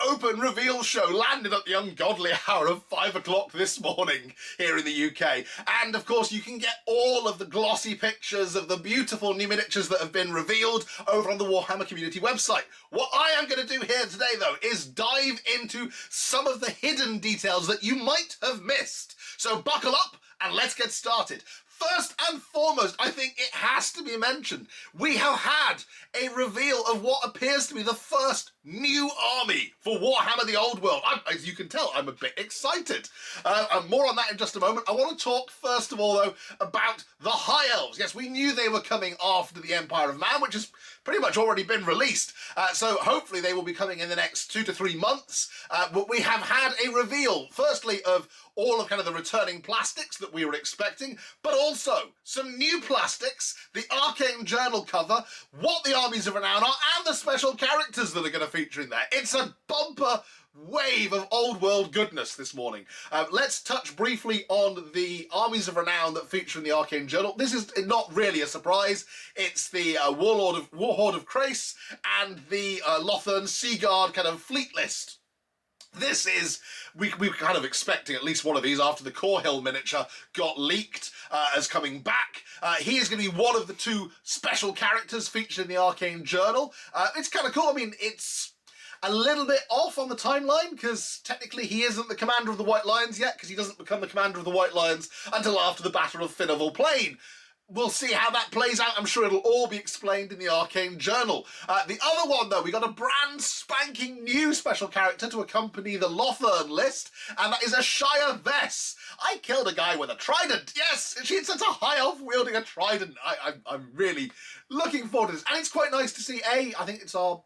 open reveal show landed at the ungodly hour of 5 o'clock this morning here in the UK. And of course, you can get all of the glossy pictures of the beautiful new miniatures that have been revealed over on the Warhammer community website. What I am going to do here today, though, is dive into some of the hidden details that you might have missed. So buckle up and let's get started. First and foremost, I think it has to be mentioned, we have had a reveal of what appears to be the first new army for Warhammer the Old World. As you can tell, I'm a bit excited. And more on that in just a moment. I want to talk, first of all, though, about the High Elves. Yes, we knew they were coming after the Empire of Man, which has pretty much already been released. So hopefully they will be coming in the next 2 to 3 months. But we have had a reveal, firstly, of all of kind of the returning plastics that we were expecting, but also some new plastics, the Arcane Journal cover, what the armies of renown are, and the special characters that are going to feature in there. It's a bumper wave of old world goodness this morning. Let's touch briefly on the armies of renown that feature in the Arcane Journal. This is not really a surprise. It's the Warhorde of Crace and the Lothern Sea Guard kind of fleet list. This is, we were kind of expecting at least one of these after the Corhill miniature got leaked as coming back. He is going to be one of the 2 special characters featured in the Arcane Journal. It's kind of cool. I mean, it's a little bit off on the timeline because technically he isn't the commander of the White Lions yet, because he doesn't become the commander of the White Lions until after the Battle of Finneval Plain. We'll see how that plays out. I'm sure it'll all be explained in the Arcane Journal. The other one, though, we got a brand spanking new special character to accompany the Lothern list, and that is a Shire Vess. I killed a guy with a trident. Yes, it's a high elf wielding a trident. I'm really looking forward to this. And it's quite nice to see, I think it's our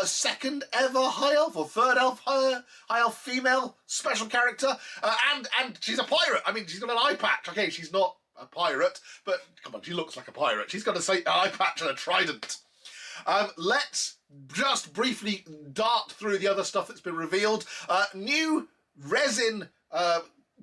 second ever high elf or third elf high elf female special character. And she's a pirate. I mean, she's got an eye patch. Okay, she's not a pirate, but come on, she looks like a pirate. She's got an eye patch and a trident. Let's just briefly dart through the other stuff that's been revealed. New resin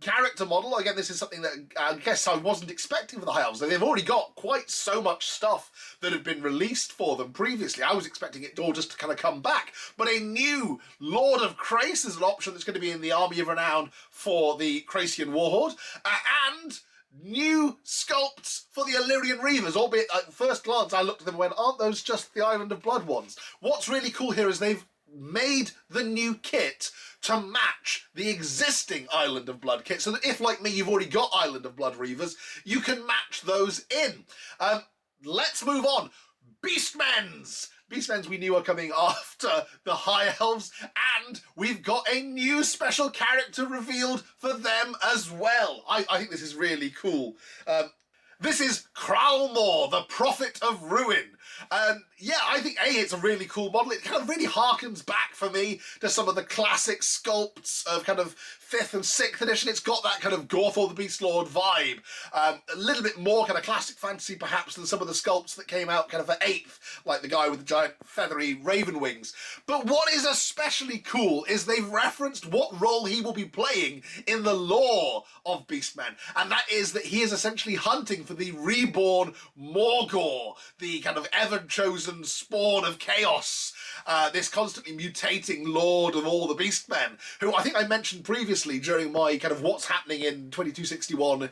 character model. Again, this is something that I guess I wasn't expecting for the High Elves. They've already got quite so much stuff that had been released for them previously. I was expecting it all just to kind of come back. But a new Lord of Crace is an option that's going to be in the Army of Renown for the Cracian Warhorde. And new sculpts for the Illyrian Reavers, albeit at first glance I looked at them and went, aren't those just the Island of Blood ones? What's really cool here is they've made the new kit to match the existing Island of Blood kit, so that if, like me, you've already got Island of Blood Reavers, you can match those in. Let's move on. Beastmen's we knew are coming after the High Elves, and we've got a new special character revealed for them as well. I think this is really cool. This is Kralmor, the Prophet of Ruin. Yeah, I think, it's a really cool model. It kind of really harkens back for me to some of the classic sculpts of kind of 5th and 6th edition. It's got that kind of Gorthor the Beast Lord vibe. A little bit more kind of classic fantasy, perhaps, than some of the sculpts that came out kind of for 8th, like the guy with the giant feathery raven wings. But what is especially cool is they've referenced what role he will be playing in the lore of Beastmen, and that is that he is essentially hunting for the reborn Morgor, the kind of ever-chosen spawn of chaos, this constantly mutating lord of all the Beastmen, who I think I mentioned previously during my kind of what's happening in 2261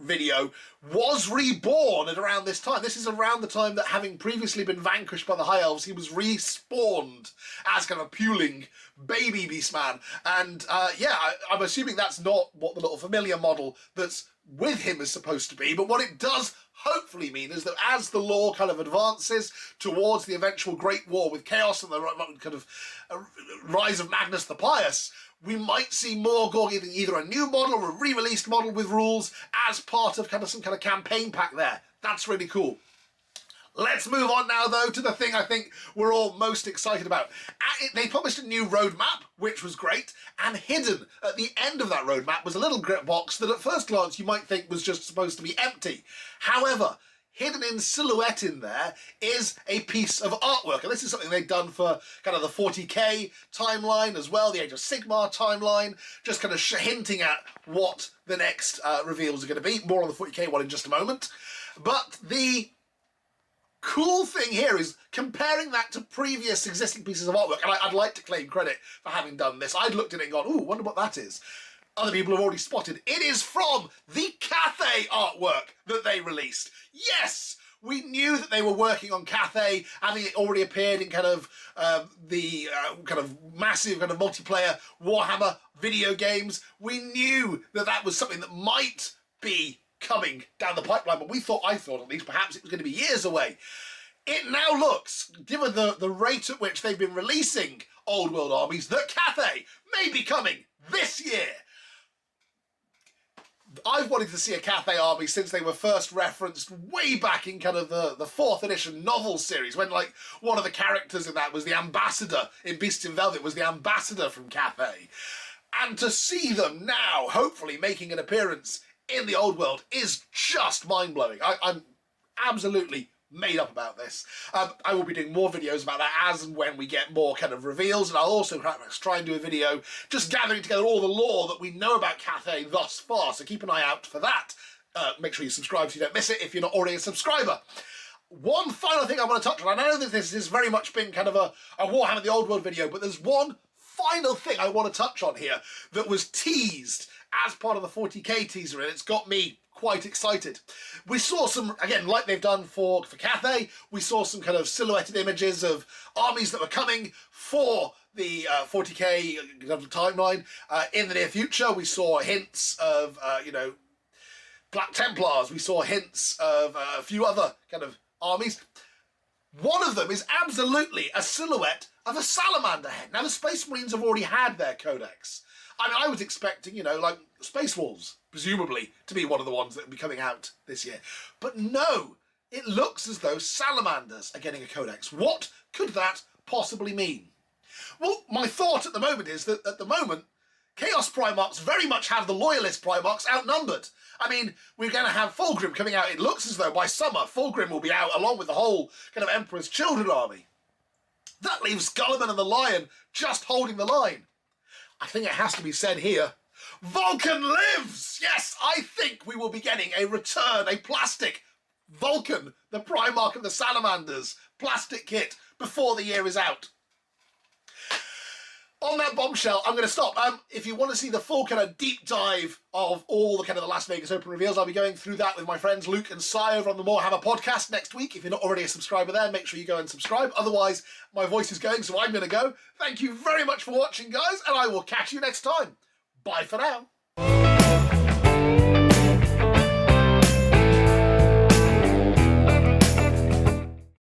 video, was reborn at around this time. This is around the time that, having previously been vanquished by the High Elves, he was respawned as kind of a puling baby Beastman. And yeah, I'm assuming that's not what the little familiar model that's with him is supposed to be, but what it does hopefully mean is that as the lore kind of advances towards the eventual Great War with Chaos and the kind of rise of Magnus the Pious, we might see Morgor getting either a new model or a re-released model with rules as part of kind of some kind of campaign pack there. That's really cool. Let's move on now, though, to the thing I think we're all most excited about. They published a new roadmap, which was great, and hidden at the end of that roadmap was a little grit box that at first glance you might think was just supposed to be empty. However, hidden in silhouette in there is a piece of artwork, and this is something they've done for kind of the 40k timeline as well, the Age of Sigmar timeline, just kind of hinting at what the next reveals are going to be. More on the 40k one in just a moment. But the cool thing here is comparing that to previous existing pieces of artwork, and I'd like to claim credit for having done this. I'd looked at it and gone, ooh, wonder what that is. Other people have already spotted. It is from the Cathay artwork that they released. Yes! We knew that they were working on Cathay, having it already appeared in kind of the kind of massive kind of multiplayer Warhammer video games. We knew that that was something that might be coming down the pipeline, but I thought at least, perhaps it was going to be years away. It now looks, given the rate at which they've been releasing Old World armies, that Cathay may be coming this year. I've wanted to see a Cathay army since they were first referenced way back in kind of the 4th edition novel series, when like one of the characters in that was the ambassador in Beast in Velvet, was the ambassador from Cathay. And to see them now, hopefully making an appearance in the Old World is just mind-blowing. I'm absolutely made up about this. I will be doing more videos about that as and when we get more kind of reveals, and I'll also perhaps try and do a video just gathering together all the lore that we know about Cathay thus far, so keep an eye out for that. Make sure you subscribe so you don't miss it if you're not already a subscriber. One final thing I want to touch on. I know that this has very much been kind of a Warhammer the Old World video, but there's one final thing I want to touch on here that was teased as part of the 40k teaser, and it's got me quite excited. We saw some, again, like they've done for Cathay, we saw some kind of silhouetted images of armies that were coming for the 40k timeline. In the near future, we saw hints of, you know, Black Templars. We saw hints of a few other kind of armies. One of them is absolutely a silhouette of a salamander head. Now, the Space Marines have already had their codex. I mean, I was expecting, you know, like Space Wolves, presumably, to be one of the ones that will be coming out this year. But no, it looks as though salamanders are getting a codex. What could that possibly mean? Well, my thought at the moment is that at the moment, Chaos Primarchs very much have the Loyalist Primarchs outnumbered. I mean, we're going to have Fulgrim coming out. It looks as though by summer, Fulgrim will be out along with the whole kind of Emperor's Children army. That leaves Gulliman and the Lion just holding the line. I think it has to be said here, Vulkan lives! Yes, I think we will be getting a return, a plastic Vulkan, the Primarch of the Salamanders, plastic kit before the year is out. On that bombshell, I'm going to stop. If you want to see the full kind of deep dive of all the kind of the Las Vegas Open reveals, I'll be going through that with my friends Luke and Sai over on the Warhammer podcast next week. If you're not already a subscriber there, make sure you go and subscribe. Otherwise, my voice is going, so I'm going to go. Thank you very much for watching, guys, and I will catch you next time. Bye for now.